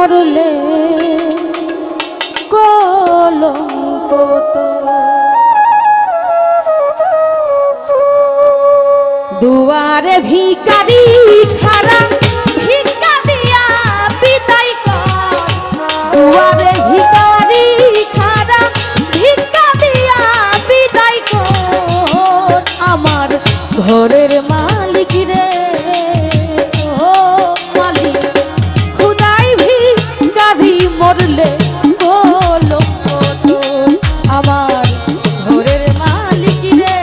মরলে কলঙ্ক তো দুয়ারে ভিখারি খারা ভিক্ষা দিয়া বিদায় কর দুয়ারে ভিখারি খারা ভিক্ষা দিয়া বিদায় কর আমার ঘরের মালিক রে ও মালিক খুদাই ভিখারি মরলে কলঙ্ক তো আমার ঘরের মালিক রে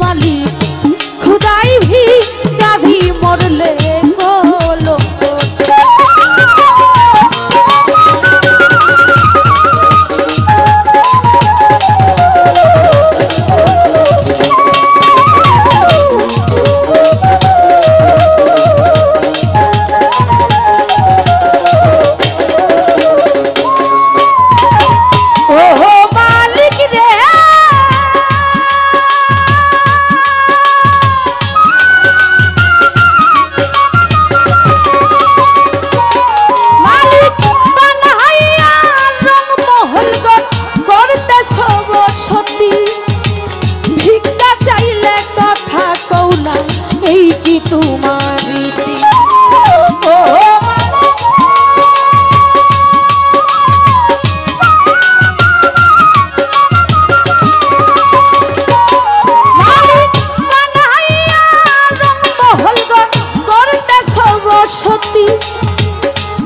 মালিক খুদাই ভিখারি মরলে কলঙ্ক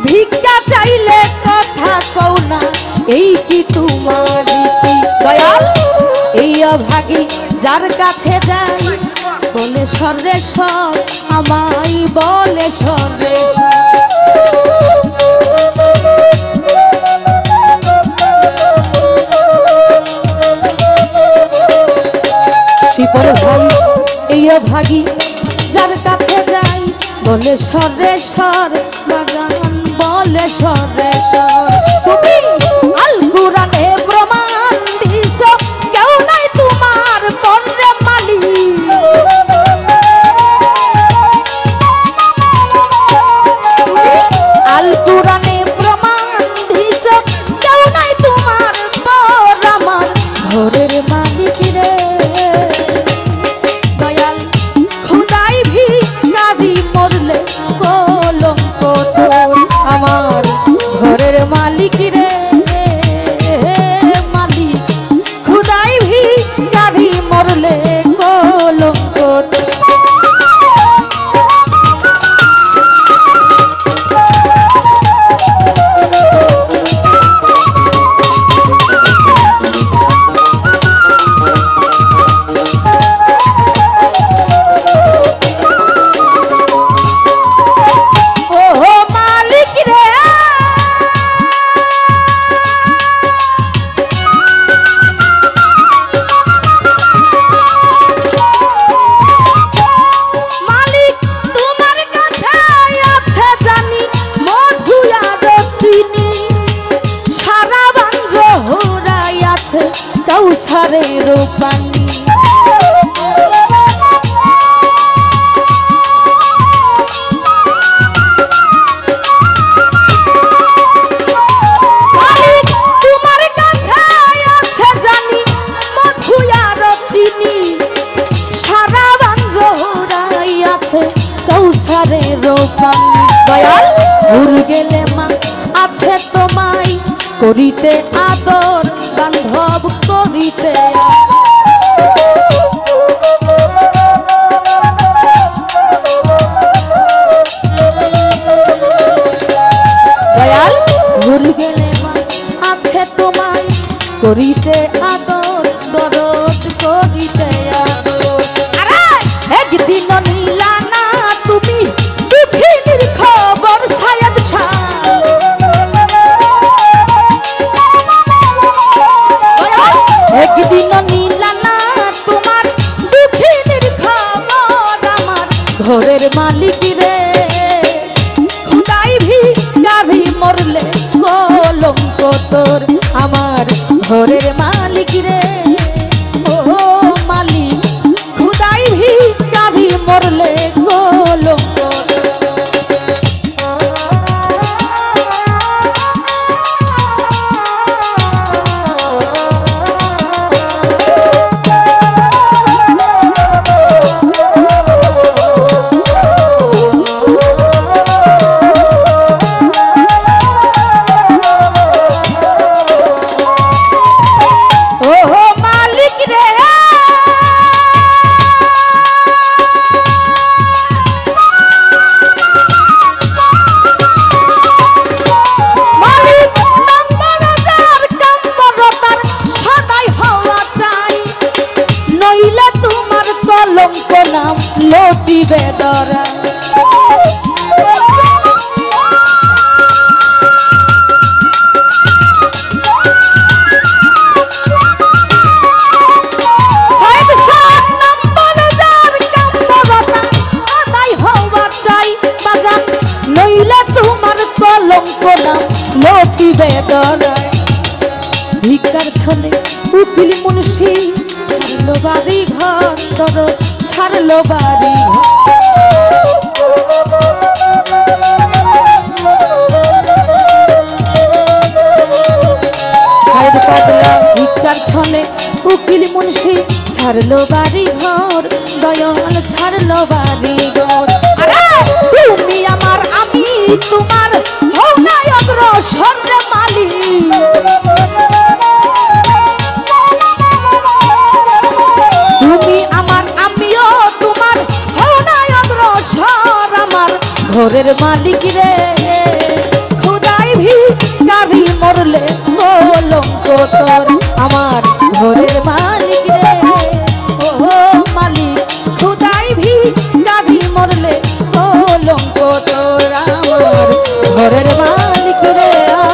ভিক্ষা চাইলে কথা কও না এই কি তোমার রীতি দয়াল এই অভাগী যার কাছে যাই বলে সর্বেশ্বর আমায় বলে শিপর ভাই এই অভাগী যার কাছে যাই বলে সর্বেশ্বর বাগান বলে সর্বেশ্বর তুমি আল কুরআনে প্রমাণ দিছো কেউ নাই তোমার পরে মালিক আল কুরআনে প্রমাণ দিছো কেউ নাই তোমার পর আমার ঘরের মালিক রে দয়াল খুদাই ভিখারি মরলে কলঙ্ক তো আমার ঘরের মালিক রে মালিক খুদাই ভিখারি মরলে কলঙ্ক তো কৌসারের পানি তোমার কাছে আছে জানি মধু আর চিনি সারা বাঞ্জরাই আছে কৌসারের পানি দয়াল ভুল গেলে মা আছে তোমায় করিতে আদর বান্ধব করিতে দয়াল ভুল গেলে মা আছে তোমায় করিতে আদর দরদ করিতে আদর একদিন নিলা না তুমি দুঃখিনীর খবর সায়েদ শাহ একদিন নিলা না তোমার দুঃখিনীর খবর আমার ঘরের মালিক রে খুদাই ভিখারি মরলে কলঙ্ক তোর আমার ঘরের মালিক কলঙ্ক নাম লটিবে দরা কলঙ্ক নাম লটিবে দরায় ভিকার ছলে উকিল মুন্সি ছাড়লো বাড়ি ঘর তোর ছাড়লো বাড়ি সাইড পাগলা ভিকার ছলে উকিল মুন্সি ছাড়লো বাড়ি ঘর দয়াল ছাড়লো বাড়ি ঘর তুমি আমার আমি তোমার অগ্রসর মালি তুমি আমার আমিও তোমার অগ্রসর আমার ঘরের মালিক রে খুদাই ভিখারি মরলে কলঙ্ক তোর আমার ঘরের মালিক রে ও মালিক খুদাই ভিখারি মরলে কলঙ্ক তোর আমার ঘরের মালিক রে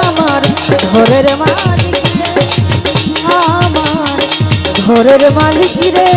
আমার ঘরের মালিক রে আমার ঘরের মালিক রে।